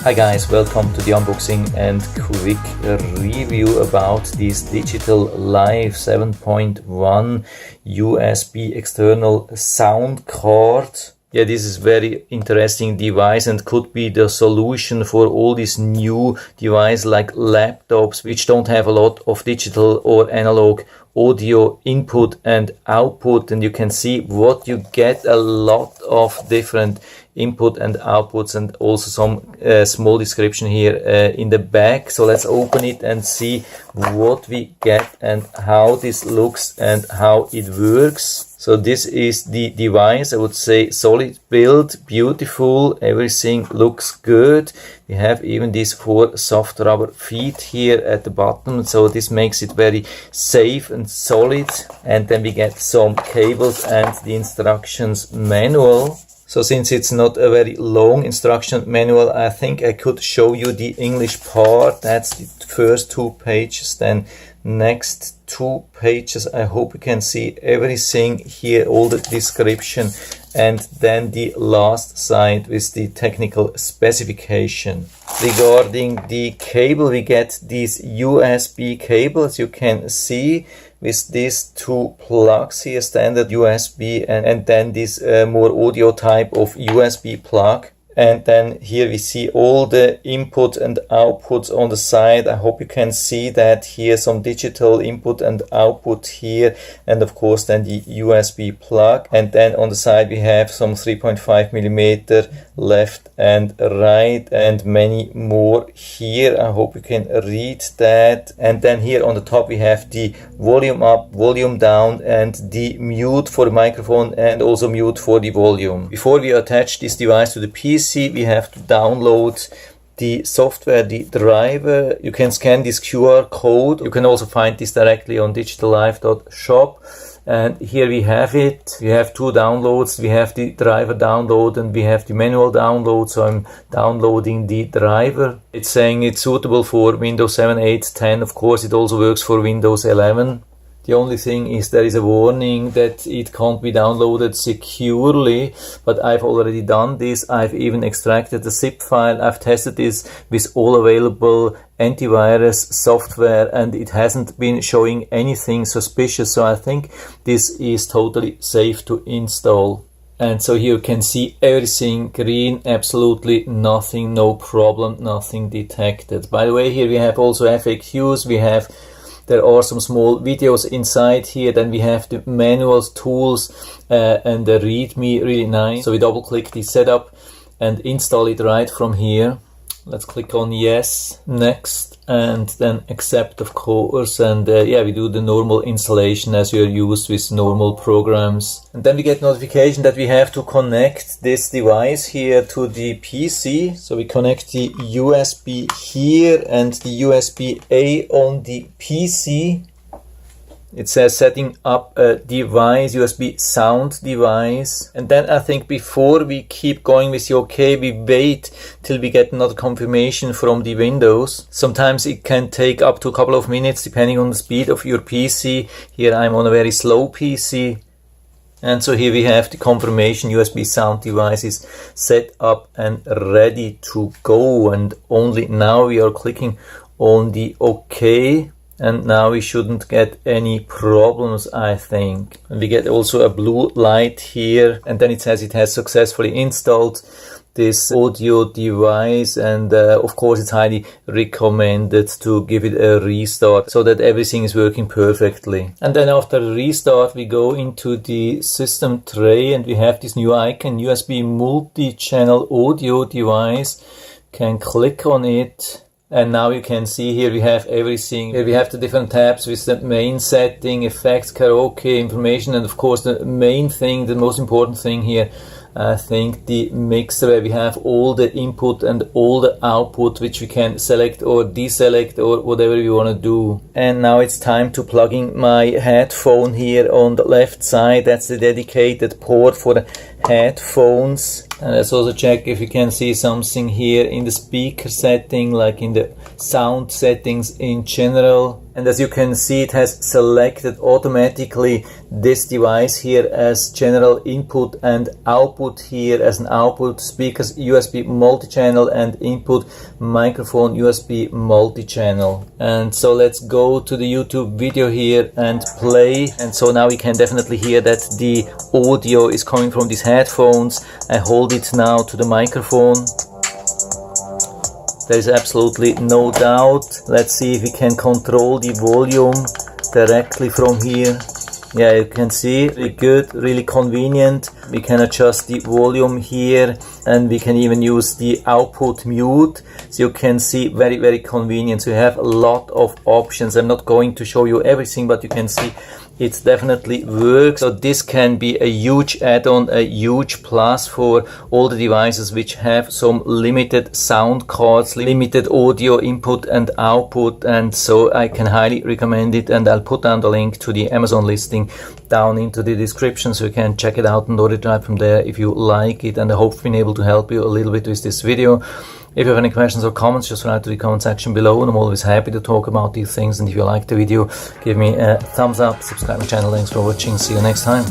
Hi guys, welcome to the unboxing and quick review about this DigitalLife 7.1 USB external sound card. Yeah, this is very interesting device and could be the solution for all these new devices like laptops which don't have a lot of digital or analog audio input and output, and you can see what you get, a lot of different input and outputs, and also some small description here in the back. So let's open it and see what we get and how this looks and how it works. So this is the device. I would say solid build, beautiful, everything looks good. We have even these 4 soft rubber feet here at the bottom, so this makes it very safe and solid. And then we get some cables and the instructions manual. So since it's not a very long instruction manual, I think I could show you the English part. That's the first 2 pages, then next 2 pages. I hope you can see everything here, all the description, and then the last side with the technical specification. Regarding the cable, we get this USB cable, as you can see, with these 2 plugs here, standard USB and then this more audio type of USB plug. And then here we see all the input and outputs on the side. I hope you can see that here, some digital input and output here, and of course then the USB plug. And then on the side we have some 3.5mm left and right, and many more here. I hope you can read that. And then here on the top we have the volume up, volume down, and the mute for the microphone and also mute for the volume. Before we attach this device to the PC, we have to download the software, the driver. You can scan this QR code. You can also find this directly on DigitalLife.shop. And here we have it. We have 2 downloads. We have the driver download and we have the manual download. So I'm downloading the driver. It's saying it's suitable for Windows 7, 8, 10. Of course, it also works for Windows 11. The only thing is there is a warning that it can't be downloaded securely, but I've already done this. I've even extracted the zip file. I've tested this with all available antivirus software and it hasn't been showing anything suspicious. So I think this is totally safe to install. And so here you can see everything green, absolutely nothing, no problem, nothing detected. By the way, here we have also FAQs. There are some small videos inside here. Then we have the manuals, tools, and the README, really nice. So we double click the setup and install it right from here. Let's click on yes, next, and then accept, of course. And yeah, we do the normal installation as you're used with normal programs. And then we get notification that we have to connect this device here to the PC. So we connect the USB here and the USB-A on the PC. It says setting up a device, USB sound device. And then I think before we keep going with the OK, we wait till we get another confirmation from the Windows. Sometimes it can take up to a couple of minutes depending on the speed of your PC. Here I'm on a very slow PC. And so here we have the confirmation USB sound device is set up and ready to go. And only now we are clicking on the OK. And now we shouldn't get any problems, I think. And we get also a blue light here. And then it says it has successfully installed this audio device. And of course, it's highly recommended to give it a restart so that everything is working perfectly. And then after the restart, we go into the system tray and we have this new icon, USB multi-channel audio device. Can click on it. And now you can see here we have everything. Here we have the different tabs with the main setting, effects, karaoke, information, and of course the main thing, the most important thing here, I think the mixer, where we have all the input and all the output which we can select or deselect or whatever we want to do. And now it's time to plug in my headphone here on the left side. That's the dedicated port for the headphones. And let's also check if you can see something here in the speaker setting, like in the sound settings in general. And as you can see, it has selected automatically this device here as general input and output here as an output, speakers USB multi-channel and input microphone USB multi-channel. And so let's go to the YouTube video here and play. And so now we can definitely hear that the audio is coming from these headphones. I hold it now to the microphone. There is absolutely no doubt. Let's see if we can control the volume directly from here. Yeah, you can see, really good, really convenient. We can adjust the volume here and we can even use the output mute. So you can see, very convenient. So you have a lot of options. I'm not going to show you everything, but you can see it definitely works. So this can be a huge add-on, a huge plus for all the devices which have some limited sound cards, limited audio input and output. And so I can highly recommend it, and I'll put down the link to the Amazon listing down into the description so you can check it out and order it right from there if you like it. And I hope I've been able to help you a little bit with this video. If you have any questions or comments, just write to the comment section below, and I'm always happy to talk about these things. And if you like the video, give me a thumbs up, subscribe to my channel. Thanks for watching. See you next time.